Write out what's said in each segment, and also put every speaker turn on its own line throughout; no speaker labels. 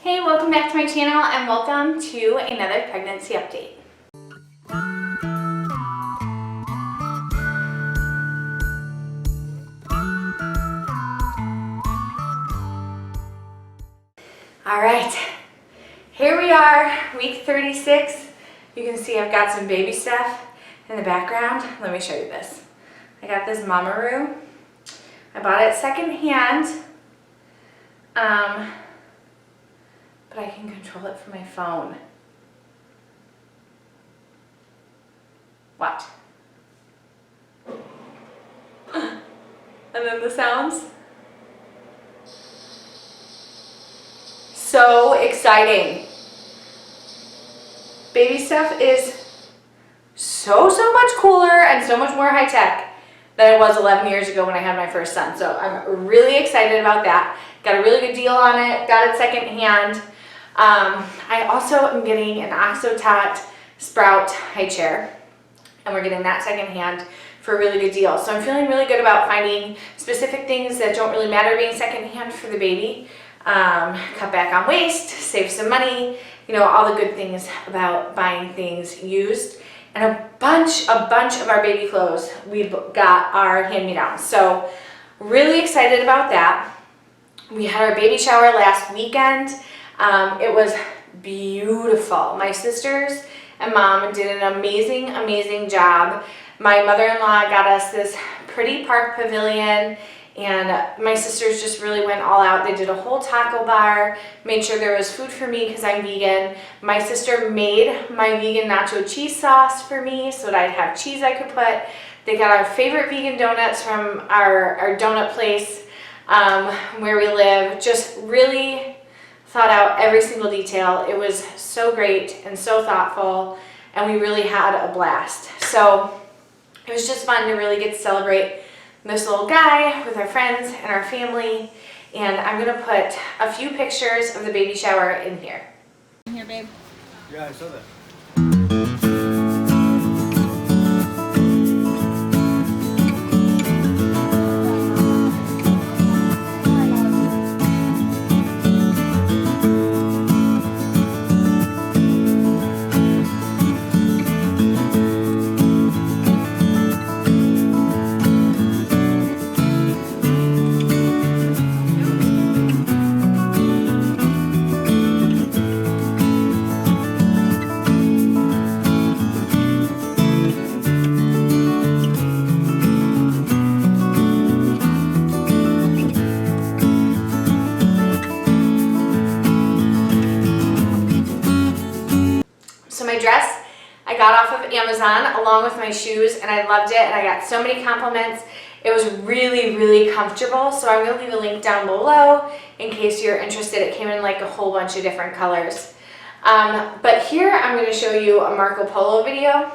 Hey, welcome back to my channel and welcome to another pregnancy update. All right, here we are, week 36. You can see I've got some baby stuff in the background. Let me show you this. I got this Mamaroo. I bought it secondhand, but I can control it from my phone. Watch. And then the sounds. So exciting. Baby stuff is so much cooler and so much more high tech than it was 11 years ago when I had my first son. So I'm really excited about that. Got a really good deal on it, got it secondhand. I also am getting an Oxotot Sprout high chair, and we're getting that secondhand for a really good deal. So I'm feeling really good about finding specific things that don't really matter being secondhand for the baby. Cut back on waste, save some money, you know, all the good things about buying things used. And a bunch of our baby clothes we've got are hand-me-downs. So really excited about that. We had our baby shower last weekend. It was beautiful. My sisters and mom did an amazing job. My mother-in-law got us this pretty park pavilion, and my sisters just really went all out. They did a whole taco bar, made sure there was food for me because I'm vegan. My sister made my vegan nacho cheese sauce for me so that I'd have cheese I could put. They got our favorite vegan donuts from our donut place where we live. Just really thought out every single detail. It was so great and so thoughtful, and we really had a blast. So it was just fun to really get to celebrate this little guy with our friends and our family. And I'm gonna put a few pictures of the baby shower in here.
Here, babe.
Yeah, I saw that.
So my dress I got off of Amazon along with my shoes, and I loved it, and I got so many compliments. It was really comfortable. So I'm gonna leave a link down below in case you're interested. It came in like a whole bunch of different colors. But here I'm gonna show you a Marco Polo video.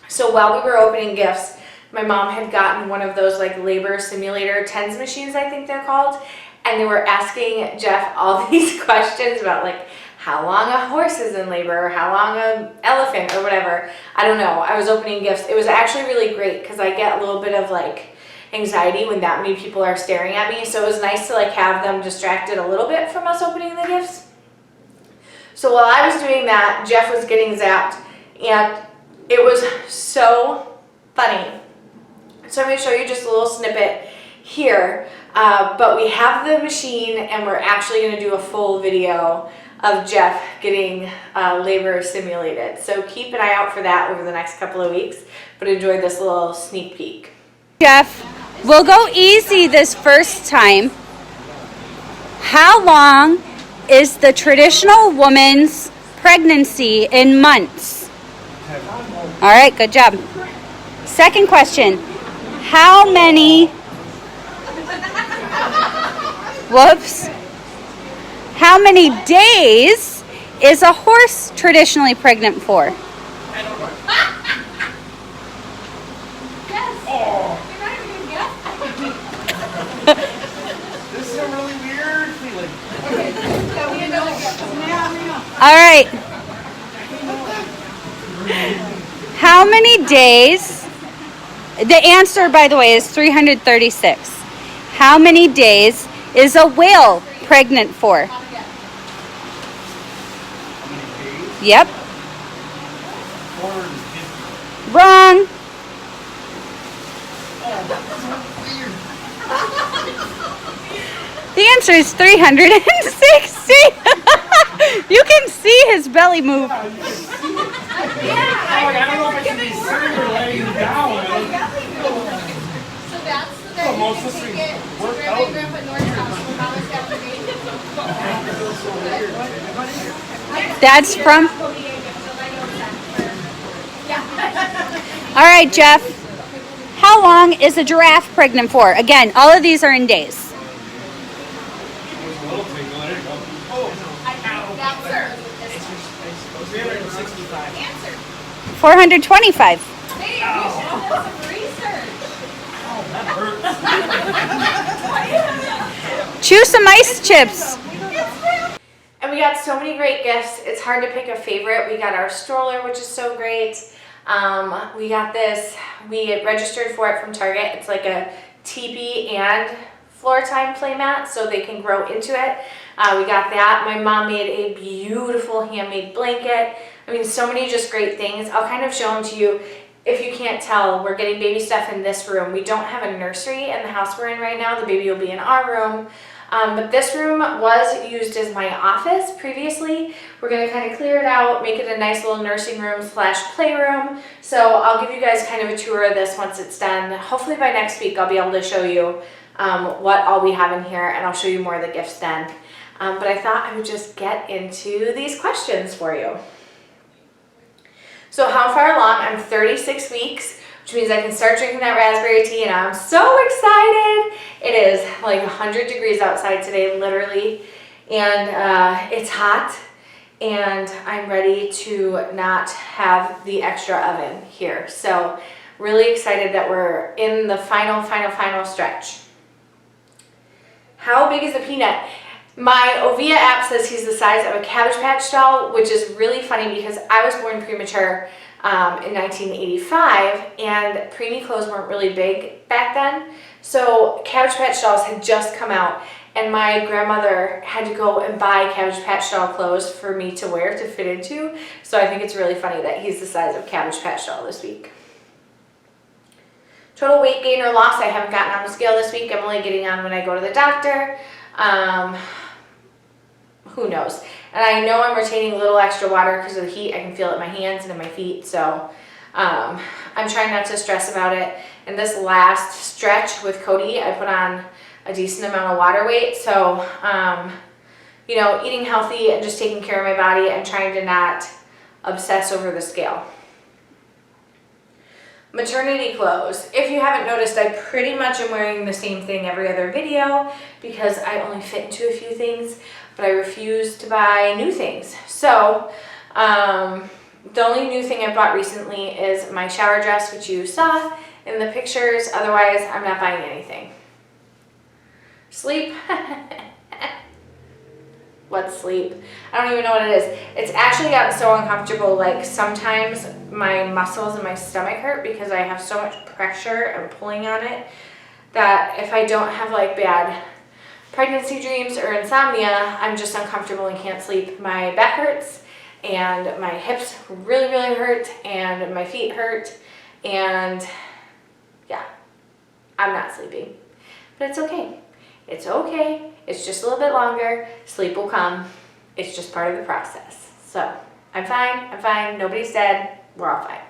So while we were opening gifts, my mom had gotten one of those like labor simulator TENS machines, I think they're called, and they were asking Jeff all these questions about like how long a horse is in labor, or how long an elephant, or whatever. I don't know. I was opening gifts. It was actually really great because I get a little bit of like anxiety when that many people are staring at me. So it was nice to like have them distracted a little bit from us opening the gifts. So while I was doing that, Jeff was getting zapped, and it was so funny. So I'm going to show you just a little snippet here, but we have the machine, and we're actually going to do a full video of Jeff getting labor simulated. So keep an eye out for that over the next couple of weeks, but enjoy this little sneak peek.
Jeff, we'll go easy this first time. How long is the traditional woman's pregnancy in months? All right, good job. Second question. How many... Whoops. How many days is a horse traditionally pregnant for?
This is a really weird feeling.
All right. How many days? The answer, by the way, is 336. How many days is a whale pregnant for? Yep.
450.
Wrong. The answer is 360. You can see his belly move.
I don't know if I should be sitting or laying down.
So that's the
Well, most of
you
this
take
thing
it to
worked
Grandma
out.
and Grandpa North's house when Mama's got the baby.
That's from. All right, Jeff. How long is a giraffe pregnant for? Again, all of these are in days.
There's a little thing. There you go. Oh,
Answer.
365.
Answer.
425.
Hey, you should have done some research.
That hurts.
Chew some ice chips.
And we got so many great gifts. It's hard to pick a favorite. We got our stroller, which is so great. We got this. We had registered for it from Target. It's like a teepee and floor time playmat, so they can grow into it. We got that. My mom made a beautiful handmade blanket. I mean, so many just great things. I'll kind of show them to you. If you can't tell, we're getting baby stuff in this room. We don't have a nursery in the house we're in right now. The baby will be in our room. But this room was used as my office previously. We're going to kind of clear it out, make it a nice little nursing room / playroom. So I'll give you guys kind of a tour of this once it's done. Hopefully by next week I'll be able to show you what all we have in here, and I'll show you more of the gifts then. But I thought I would just get into these questions for you. So how far along? I'm 36 weeks, which means I can start drinking that raspberry tea, and I'm so excited. It is like 100 degrees outside today, literally, and it's hot, and I'm ready to not have the extra oven here. So really excited that we're in the final stretch. How big is the peanut? My Ovia app says he's the size of a Cabbage Patch doll, which is really funny because I was born premature in 1985, and preemie clothes weren't really big back then. So Cabbage Patch dolls had just come out, and my grandmother had to go and buy Cabbage Patch doll clothes for me to wear to fit into. So I think it's really funny that he's the size of Cabbage Patch doll this week. Total weight gain or loss, I haven't gotten on the scale this week. I'm only getting on when I go to the doctor. Who knows? And I know I'm retaining a little extra water because of the heat. I can feel it in my hands and in my feet. So I'm trying not to stress about it. And this last stretch with Cody, I put on a decent amount of water weight. So, you know, eating healthy and just taking care of my body and trying to not obsess over the scale. Maternity clothes. If you haven't noticed, I pretty much am wearing the same thing every other video because I only fit into a few things, but I refuse to buy new things. So the only new thing I bought recently is my shower dress, which you saw in the pictures. Otherwise, I'm not buying anything. Sleep. What's sleep? I don't even know what it is. It's actually gotten so uncomfortable, like sometimes my muscles in my stomach hurt because I have so much pressure and pulling on it that if I don't have like bad pregnancy dreams or insomnia, I'm just uncomfortable and can't sleep. My back hurts and my hips really hurt and my feet hurt, and yeah, I'm not sleeping. But it's okay. It's okay. It's just a little bit longer. Sleep will come. It's just part of the process. So I'm fine. Nobody's dead. We're all fine.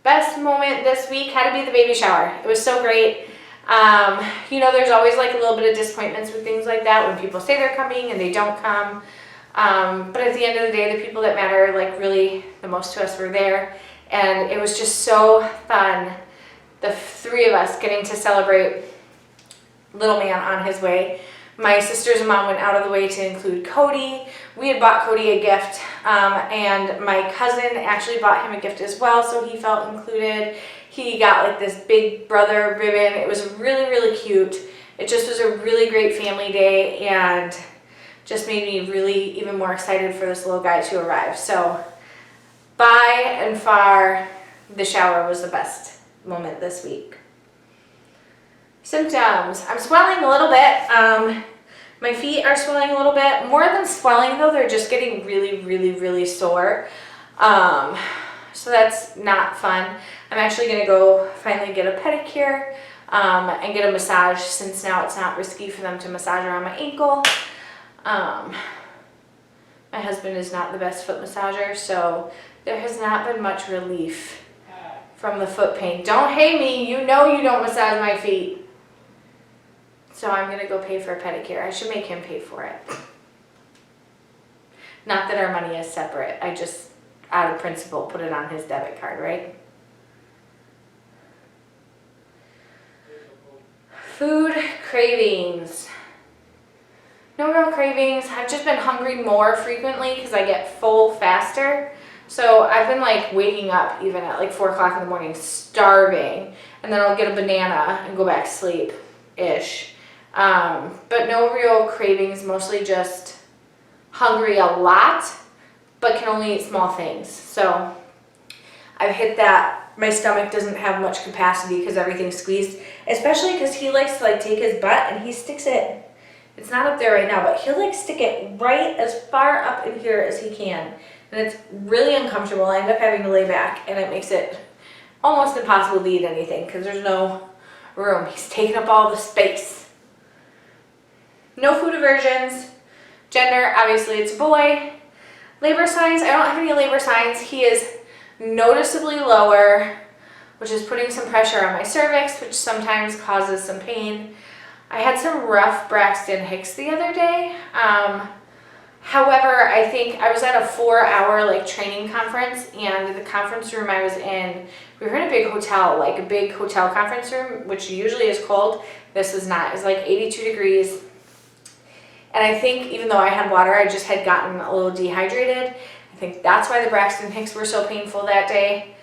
Best moment this week had to be the baby shower. It was so great. You know, there's always like a little bit of disappointments with things like that when people say they're coming and they don't come. But at the end of the day, the people that matter, like really the most to us, were there. And it was just so fun, the three of us getting to celebrate little man on his way. My sisters and mom went out of the way to include Cody. We had bought Cody a gift, and my cousin actually bought him a gift as well, so he felt included. He got like this big brother ribbon. It was really cute. It just was a really great family day and just made me really even more excited for this little guy to arrive. So by and far, the shower was the best moment this week. Symptoms. I'm swelling a little bit. My feet are swelling a little bit. More than swelling though, they're just getting really, really, really sore. So that's not fun. I'm actually gonna go finally get a pedicure and get a massage, since now it's not risky for them to massage around my ankle. My husband is not the best foot massager, so there has not been much relief from the foot pain. Don't hate me, you know you don't massage my feet. So I'm gonna go pay for a pedicure. I should make him pay for it. Not that our money is separate. I just, out of principle, put it on his debit card, right? Food cravings. No real cravings. I've just been hungry more frequently because I get full faster. So I've been like waking up even at like 4 o'clock in the morning starving, and then I'll get a banana and go back to sleep-ish. But no real cravings, mostly just hungry a lot, but can only eat small things. So I've hit that. My stomach doesn't have much capacity because everything's squeezed, especially because he likes to like take his butt and he sticks it, it's not up there right now, but he'll like stick it right as far up in here as he can. And it's really uncomfortable. I end up having to lay back, and it makes it almost impossible to eat anything because there's no room. He's taking up all the space. No food aversions. Gender, obviously it's a boy. Labor signs, I don't have any labor signs. He is noticeably lower, which is putting some pressure on my cervix, which sometimes causes some pain. I had some rough Braxton Hicks the other day. However, I think I was at a 4-hour like training conference, and the conference room I was in, we were in a big hotel, like a big hotel conference room, which usually is cold. This is not. It's like 82 degrees. And I think even though I had water, I just had gotten a little dehydrated. I think that's why the Braxton Hicks were so painful that day.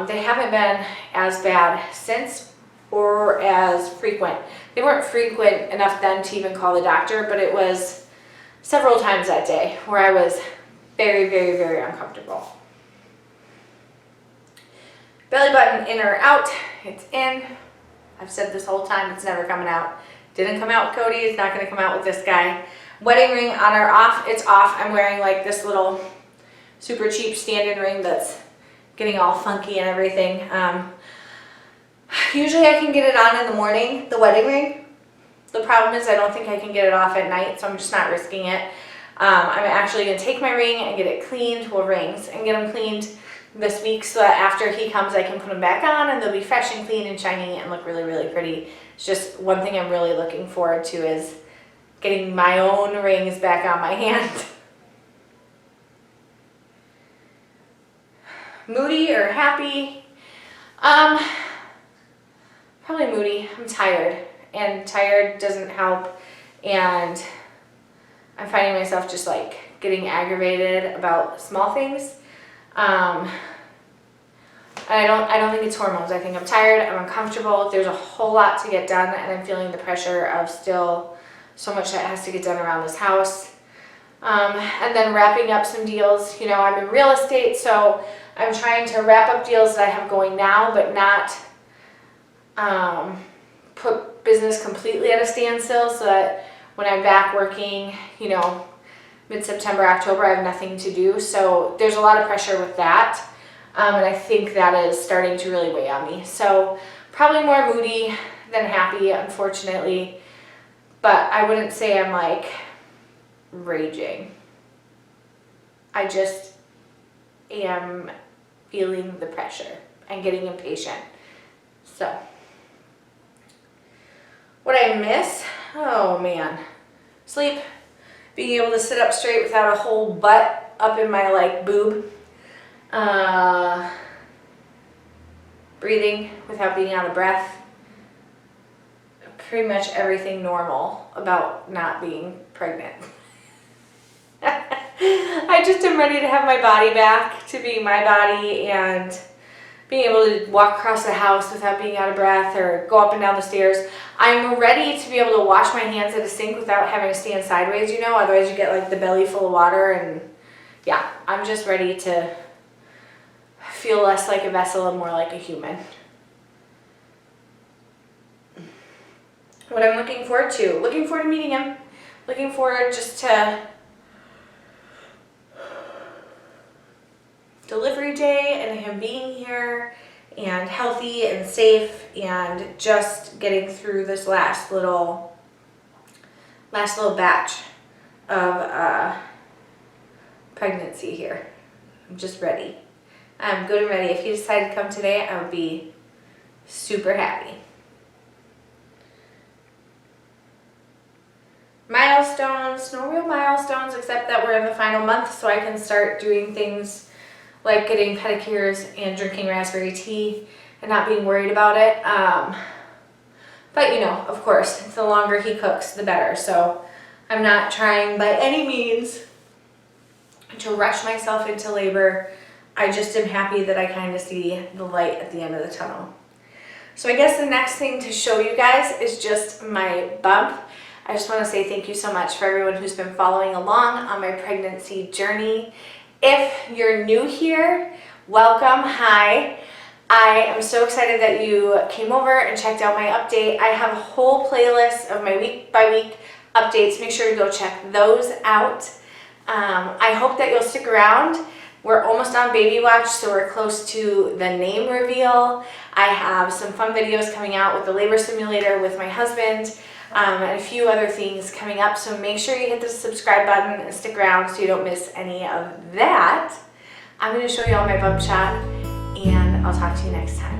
They haven't been as bad since or as frequent. They weren't frequent enough then to even call the doctor, but it was several times that day where I was very, very, very uncomfortable. Belly button in or out? It's in. I've said this whole time, it's never coming out. Didn't come out with Cody, it's not gonna come out with this guy. Wedding ring on or off? It's off. I'm wearing like this little super cheap stand-in ring that's getting all funky and everything. Usually I can get it on in the morning, the wedding ring. The problem is I don't think I can get it off at night, so I'm just not risking it. I'm actually going to take my ring and get it cleaned, well, rings, and get them cleaned this week so that after he comes I can put them back on and they'll be fresh and clean and shiny and look really, really pretty. It's just one thing I'm really looking forward to is getting my own rings back on my hand. Moody or happy? Probably moody. I'm tired. And tired doesn't help, and I'm finding myself just like getting aggravated about small things. And I don't think it's hormones. I think I'm tired, I'm uncomfortable, there's a whole lot to get done, and I'm feeling the pressure of still so much that has to get done around this house. And then wrapping up some deals. You know, I'm in real estate, so I'm trying to wrap up deals that I have going now, but not put business completely at a standstill, so that when I'm back working, you know, mid-September, October, I have nothing to do. So there's a lot of pressure with that, and I think that is starting to really weigh on me. So probably more moody than happy, unfortunately, but I wouldn't say I'm like raging. I just am feeling the pressure and getting impatient. So what I miss? Oh man. Sleep. Being able to sit up straight without a whole butt up in my like boob. Breathing without being out of breath. Pretty much everything normal about not being pregnant. I just am ready to have my body back, to be my body, and being able to walk across the house without being out of breath or go up and down the stairs. I'm ready to be able to wash my hands at a sink without having to stand sideways, you know, otherwise you get like the belly full of water, and yeah, I'm just ready to feel less like a vessel and more like a human. What I'm looking forward to meeting him. looking forward just to delivery day and him being here and healthy and safe and just getting through this last little batch of pregnancy here. I'm just ready. I'm good and ready. If he decided to come today, I would be super happy. Milestones, no real milestones except that we're in the final month, so I can start doing things like getting pedicures and drinking raspberry tea and not being worried about it. But you know, of course, the longer he cooks, the better. So I'm not trying by any means to rush myself into labor. I just am happy that I kind of see the light at the end of the tunnel. So I guess the next thing to show you guys is just my bump. I just want to say thank you so much for everyone who's been following along on my pregnancy journey. If you're new here, welcome, hi. I am so excited that you came over and checked out my update. I have a whole playlist of my week by week updates. Make sure to go check those out. I hope that you'll stick around. We're almost on baby watch, so we're close to the name reveal. I have some fun videos coming out with the labor simulator with my husband, and a few other things coming up. So make sure you hit the subscribe button and stick around so you don't miss any of that. I'm going to show you all my bump shot, and I'll talk to you next time.